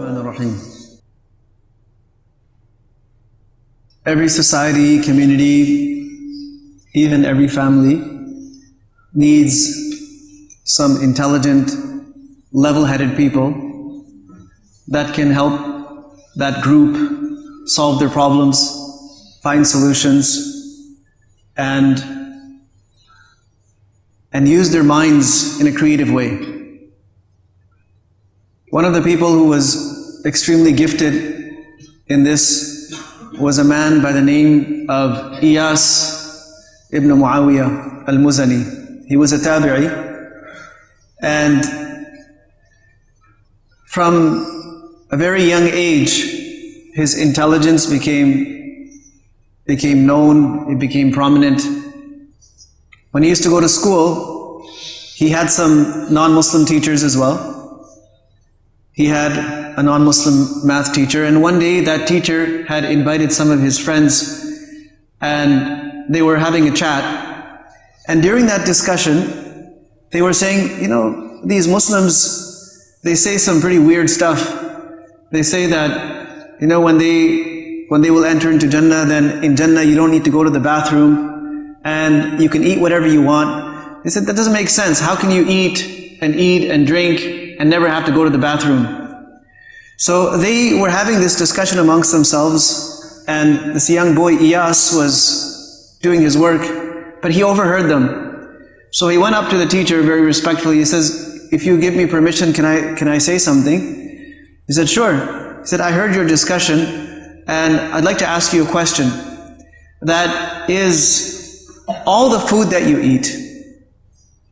Bismillahir-Rahmanir-Rahim. Every society, community, even every family needs some intelligent, level-headed people that can help that group solve their problems, find solutions, and use their minds in a creative way. One of the people who was extremely gifted in this was a man by the name of Iyas ibn Muawiyah Al-Muzani. He was a tabi'i, and from a very young age, his intelligence became known, it became prominent. When he used to go to school, he had some non-Muslim teachers as well. He had a non-Muslim math teacher, and one day that teacher had invited some of his friends and they were having a chat. And during that discussion, they were saying, you know, these Muslims, they say some pretty weird stuff. They say that, you know, when they will enter into Jannah, then in Jannah you don't need to go to the bathroom and you can eat whatever you want. They said, that doesn't make sense. How can you eat and drink and never have to go to the bathroom? So they were having this discussion amongst themselves, and this young boy Iyas was doing his work, but he overheard them. So he went up to the teacher very respectfully. He says, if you give me permission, can I say something? He said, sure. He said, I heard your discussion and I'd like to ask you a question. That is, all the food that you eat,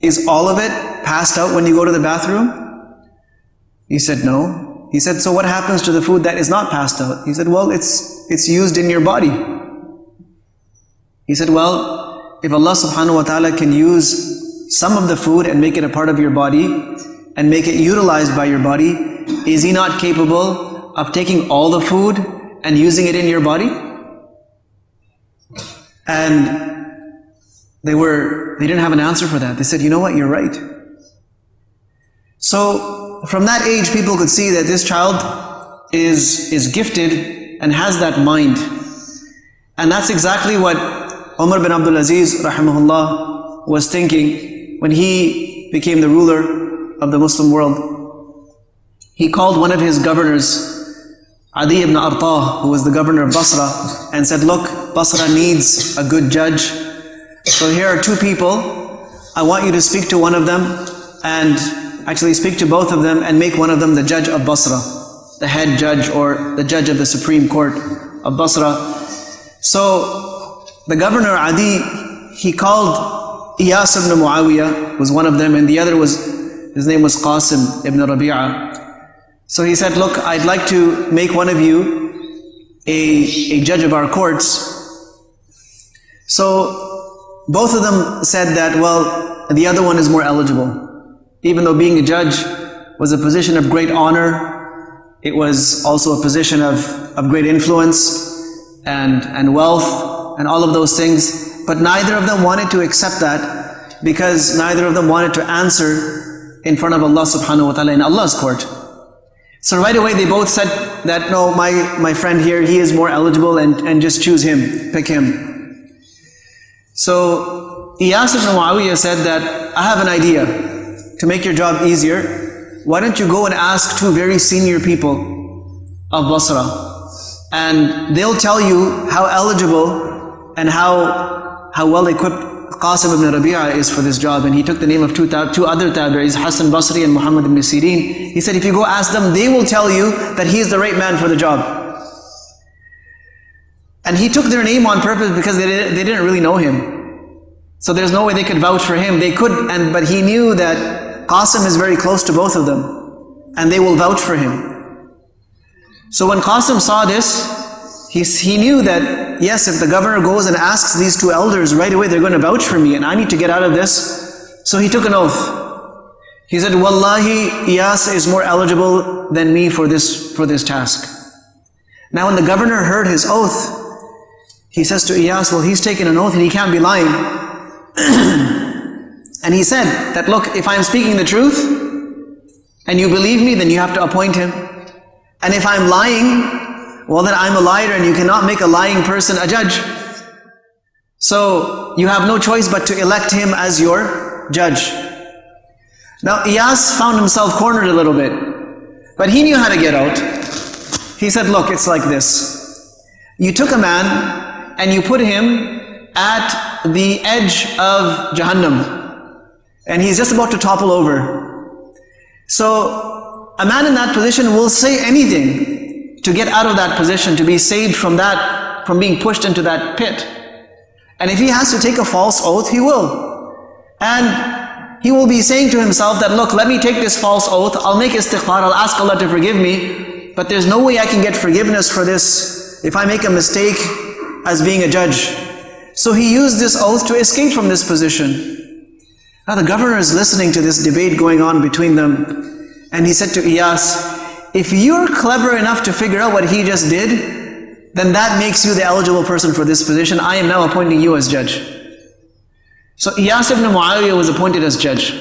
is all of it passed out when you go to the bathroom? He said, no. He said, so what happens to the food that is not passed out? He said, well, it's used in your body. He said, well, if Allah subhanahu wa ta'ala can use some of the food and make it a part of your body and make it utilized by your body, is He not capable of taking all the food and using it in your body? And they didn't have an answer for that. They said, you know what, you're right. So from that age, people could see that this child is gifted and has that mind. And that's exactly what Umar bin Abdul Aziz rahimahullah was thinking when he became the ruler of the Muslim world. He called one of his governors, Qadi ibn Artah, who was the governor of Basra, and said, look, Basra needs a good judge. So here are two people. I want you to speak to one of them and actually speak to both of them and make one of them the judge of Basra, the head judge or the judge of the Supreme Court of Basra. So the governor Adi, he called Iyas ibn Muawiyah, was one of them, and the other his name was Qasim ibn Rabi'a. So he said, look, I'd like to make one of you a judge of our courts. So both of them said that, well, the other one is more eligible. Even though being a judge was a position of great honor, it was also a position of great influence and wealth and all of those things. But neither of them wanted to accept that because neither of them wanted to answer in front of Allah subhanahu wa ta'ala in Allah's court. So right away they both said that, no, my friend here, he is more eligible and just choose him, pick him. So Iyas ibn Muawiyah said that, I have an idea. To make your job easier, why don't you go and ask two very senior people of Basra, and they'll tell you how eligible and how well equipped Qasim ibn Rabi'a is for this job. And he took the name of two other tabi'is, Hassan Basri and Muhammad ibn Sirin. He said, if you go ask them, they will tell you that he is the right man for the job. And he took their name on purpose because they didn't really know him. So there's no way they could vouch for him. They could, but he knew that Qasim is very close to both of them, and they will vouch for him. So when Qasim saw this, he knew that, yes, if the governor goes and asks these two elders, right away they're going to vouch for me, and I need to get out of this. So he took an oath. He said, Wallahi, Iyas is more eligible than me for this task. Now when the governor heard his oath, he says to Iyas, well, he's taken an oath and he can't be lying. And he said that, look, if I'm speaking the truth and you believe me, then you have to appoint him. And if I'm lying, well then I'm a liar, and you cannot make a lying person a judge. So you have no choice but to elect him as your judge. Now Iyas found himself cornered a little bit, but he knew how to get out. He said, look, it's like this. You took a man and you put him at the edge of Jahannam, and he's just about to topple over. So a man in that position will say anything to get out of that position, to be saved from that, from being pushed into that pit. And if he has to take a false oath, he will. And he will be saying to himself that, look, let me take this false oath, I'll make istighfar, I'll ask Allah to forgive me, but there's no way I can get forgiveness for this if I make a mistake as being a judge. So he used this oath to escape from this position. Now the governor is listening to this debate going on between them, and he said to Iyas, if you're clever enough to figure out what he just did, then that makes you the eligible person for this position. I am now appointing you as judge. So Iyas ibn Muawiyah was appointed as judge,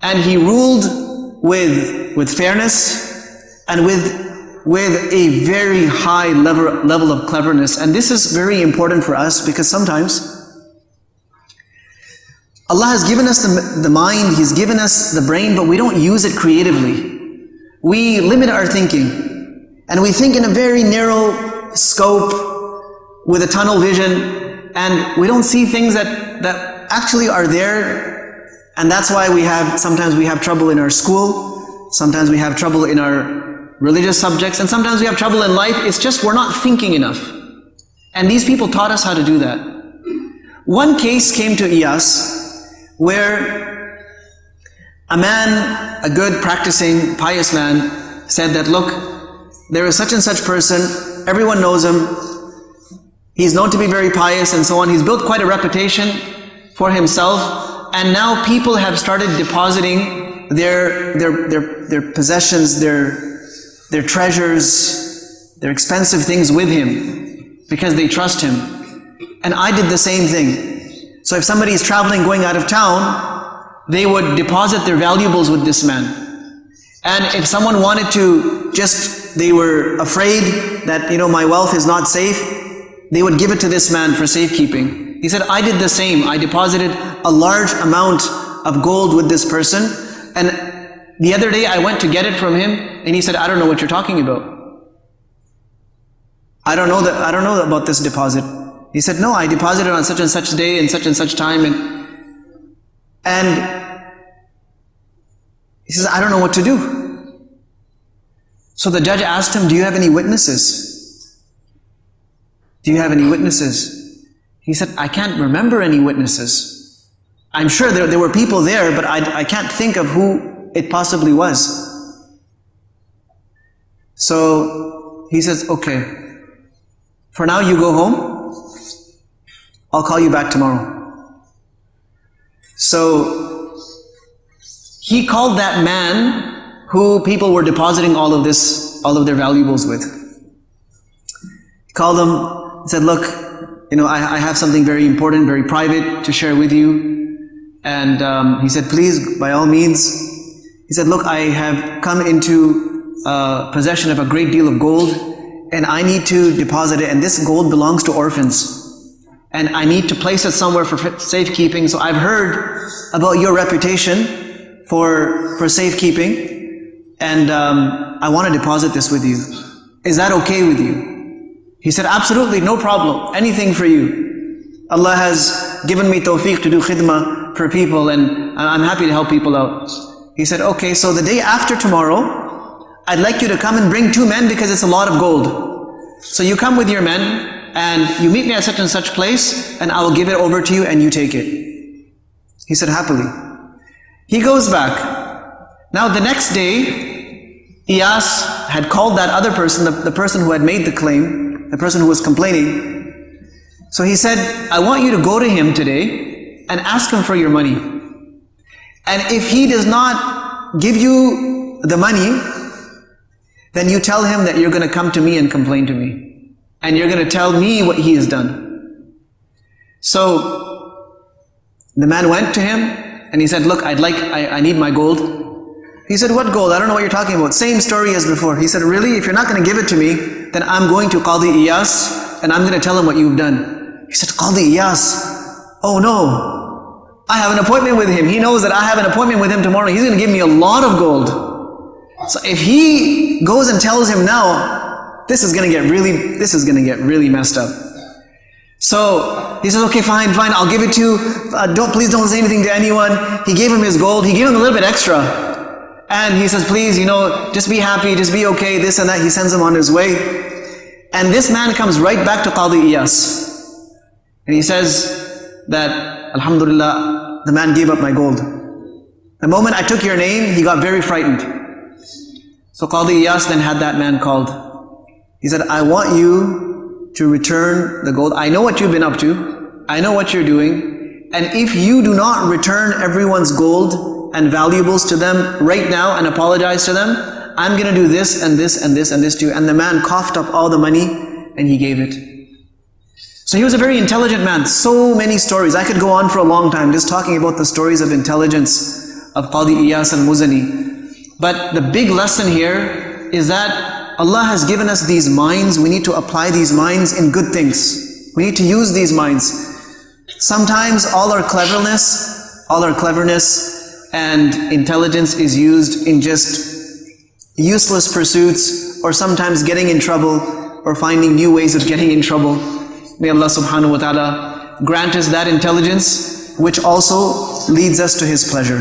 and he ruled with fairness and with a very high level of cleverness. And this is very important for us, because sometimes Allah has given us the mind, He's given us the brain, but we don't use it creatively. We limit our thinking, and we think in a very narrow scope with a tunnel vision, and we don't see things that actually are there. And that's why sometimes we have trouble in our school, sometimes we have trouble in our religious subjects, and sometimes we have trouble in life. It's just we're not thinking enough. And these people taught us how to do that. One case came to Iyas where a man, a good practicing pious man, said that, look, there is such and such person, everyone knows him, he's known to be very pious and so on, he's built quite a reputation for himself, and now people have started depositing their possessions, their treasures, their expensive things with him, because they trust him. And I did the same thing. So if somebody is traveling, going out of town, they would deposit their valuables with this man. And if someone wanted to they were afraid that, my wealth is not safe, they would give it to this man for safekeeping. He said, I did the same. I deposited a large amount of gold with this person, and the other day I went to get it from him, and he said, I don't know what you're talking about. I don't know about this deposit. He said, no, I deposited on such and such day and such time, and he says, I don't know what to do. So the judge asked him, do you have any witnesses? Do you have any witnesses? He said, I can't remember any witnesses. I'm sure there were people there, but I can't think of who it possibly was. So he says, okay, for now you go home. I'll call you back tomorrow. So he called that man who people were depositing all of their valuables with. He called him, said, look, I have something very important, very private to share with you. And he said, please, by all means. He said, look, I have come into possession of a great deal of gold, and I need to deposit it, and this gold belongs to orphans. And I need to place it somewhere for safekeeping. So I've heard about your reputation for safekeeping, and I want to deposit this with you. Is that okay with you? He said, absolutely, no problem. Anything for you. Allah has given me tawfiq to do khidmah for people, and I'm happy to help people out. He said, okay, so the day after tomorrow, I'd like you to come and bring 2 men, because it's a lot of gold. So you come with your men, and you meet me at such and such place, and I will give it over to you, and you take it. He said, happily. He goes back. Now the next day, Iyas had called that other person, the person who had made the claim, the person who was complaining. So he said, I want you to go to him today and ask him for your money. And if he does not give you the money, then you tell him that you're going to come to me and complain to me. And you're going to tell me what he has done. So the man went to him and he said, look, I need my gold. He said, what gold? I don't know what you're talking about. Same story as before. He said, really? If you're not going to give it to me, then I'm going to Qadi Iyas and I'm going to tell him what you've done. He said, Qadi Iyas? Oh no. I have an appointment with him. He knows that I have an appointment with him tomorrow. He's going to give me a lot of gold. So if he goes and tells him now, this is going to get really messed up. So he says, okay, fine, I'll give it to you. Please don't say anything to anyone. He gave him his gold. He gave him a little bit extra. And he says, please, just be happy, just be okay, this and that. He sends him on his way. And this man comes right back to Qadi Iyas. And he says that, Alhamdulillah, the man gave up my gold. The moment I took your name, he got very frightened. So Qadi Iyas then had that man called. He said, I want you to return the gold. I know what you've been up to. I know what you're doing. And if you do not return everyone's gold and valuables to them right now and apologize to them, I'm going to do this and this and this and this to you. And the man coughed up all the money and he gave it. So he was a very intelligent man. So many stories. I could go on for a long time just talking about the stories of intelligence of Qadi Iyas al-Muzani. But the big lesson here is that Allah has given us these minds. We need to apply these minds in good things. We need to use these minds. Sometimes all our cleverness and intelligence is used in just useless pursuits, or sometimes getting in trouble, or finding new ways of getting in trouble. May Allah subhanahu wa ta'ala grant us that intelligence which also leads us to His pleasure.